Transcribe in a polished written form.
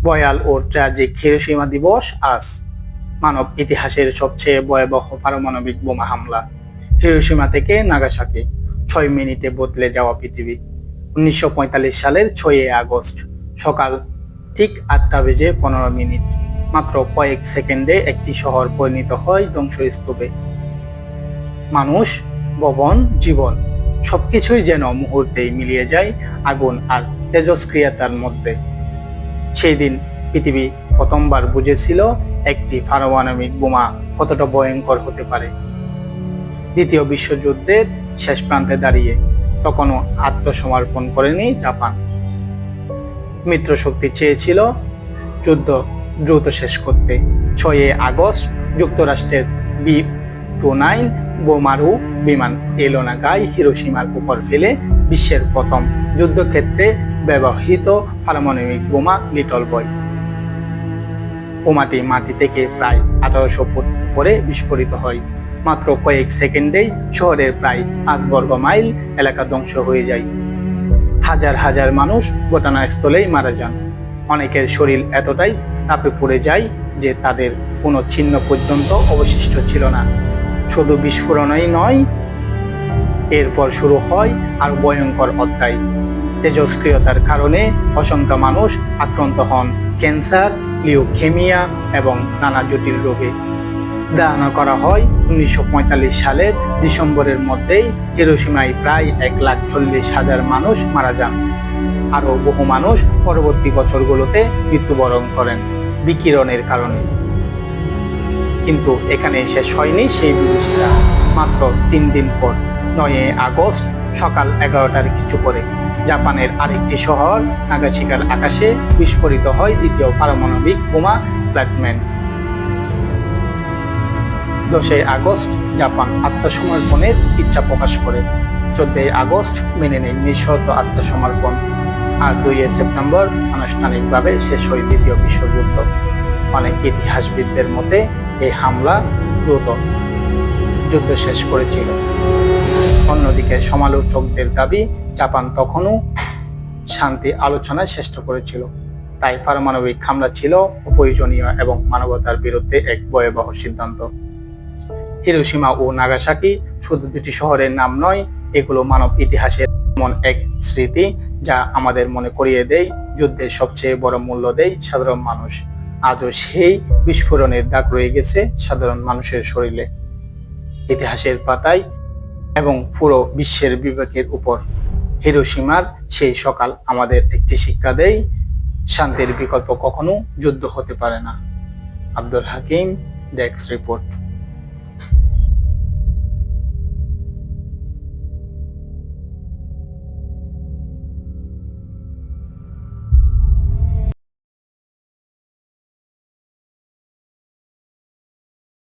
ভয়াল ও tragic Hiroshima দিবস আজ। মানব ইতিহাসের সবচেয়ে ভয়াবহ পারমাণবিক বোমা হামলা। হিরোশিমা থেকে নাগাসাকি, 6 মিনিটে বদলে যাওয়া পৃথিবী। 1945 সালের 6 আগস্ট সকাল ঠিক 8:15। মাত্র কয়েক সেকেন্ডে একটি শহর পরিণত হয় ধ্বংসস্তূপে। মানুষ, ভবন, জীবন সবকিছুই যেন মুহূর্তেই মিলিয়ে যায় আগুন আর তেজস্ক্রিয়তার মধ্যে। সেই দিন পৃথিবী প্রথমবার বুঝেছিল একটি পারমাণবিক বোমা কতটা ভয়ঙ্কর হতে পারে। দ্বিতীয় বিশ্বযুদ্ধের শেষ প্রান্তে দাঁড়িয়ে তখনও আত্মসমর্পণ করেনি জাপান। মিত্রশক্তি চেয়েছিল যুদ্ধ দ্রুত শেষ করতে। 6 আগস্ট যুক্তরাষ্ট্রের B-29 বোমারু বিমান এলো নাগাই হিরোশিমার উপর ফেলে বিশ্বের প্রথম যুদ্ধক্ষেত্রে ব্যবহৃত পারমাণবিক বোমা লিটল বয়। বোমাটি মাটি থেকে প্রায় 1800 ফুট উপরে বিস্ফোরিত হয়। মাত্র কয়েক সেকেন্ডেই শহরের প্রায় 5 বর্গ মাইল এলাকা ধ্বংস হয়ে যায়। হাজার হাজার মানুষ ঘটনাস্থলেই মারা যান। অনেকের শরীর এতটাই তাপে পুড়ে যায় যে তাদের কোনো চিহ্ন পর্যন্ত অবশিষ্ট ছিল না। শুধু বিস্ফোরণই নয়, এরপর শুরু হয় আর ভয়ঙ্কর অধ্যায়। তেজস্ক্রিয়তার কারণে অসংখ্য মানুষ আক্রান্ত হন ক্যান্সার, লিউকেমিয়া এবং নানা জটিল রোগে। ধারণা করা হয় 1945 সালের ডিসেম্বরের মধ্যেই হিরোশিমায় প্রায় 1,40,000 মানুষ মারা যান। আরও বহু মানুষ পরবর্তী বছরগুলোতে মৃত্যুবরণ করেন বিকিরণের কারণে। কিন্তু এখানে শেষ হয়নি সেই বিভীষিকা। মাত্র 3 দিন পর 9 আগস্ট সকাল 11টার কিছু পরে জাপানের আরেকটি শহর নাগাসাকির আকাশে বিস্ফোরিত হয় দ্বিতীয় পারমাণবিক বোমা ফ্ল্যাটম্যান। 10 আগস্ট জাপান আত্মসমর্পণের ইচ্ছা প্রকাশ করে। 14 আগস্ট মেনে নেয় নিঃশর্ত আত্মসমর্পণ। আর 2 সেপ্টেম্বর আনুষ্ঠানিকভাবে শেষ হয় দ্বিতীয় বিশ্বযুদ্ধ। অনেক ইতিহাসবিদদের মতে এই হামলা দ্রুত যুদ্ধ শেষ করেছিল। অন্যদিকে সমালোচকদের দাবি জাপান তখনও শান্তি আলোচনায় চেষ্টা করেছিল, তাই পারমাণবিক হামলা ছিল অপ্রয়োজনীয় এবং মানবতার বিরুদ্ধে এক ভয়াবহ সিদ্ধান্ত। হিরোশিমা ও নাগাসাকি শুধু দুটি শহরের নাম নয়, এগুলো মানব ইতিহাসের এমন এক স্মৃতি যা আমাদের মনে করিয়ে দেয় যুদ্ধের সবচেয়ে বড় মূল্য দেয় সাধারণ মানুষ। আজও সেই বিস্ফোরণের দাগ রয়ে গেছে সাধারণ মানুষের শরীরে, ইতিহাসের পাতায় এবং পুরো বিশ্বের বিবেকের উপর। হিরোশিমার সেই সকাল আমাদের একটি শিক্ষা দেয়, শান্তির বিকল্প কখনো যুদ্ধ হতে পারে না। Abdul Hakim, desk report.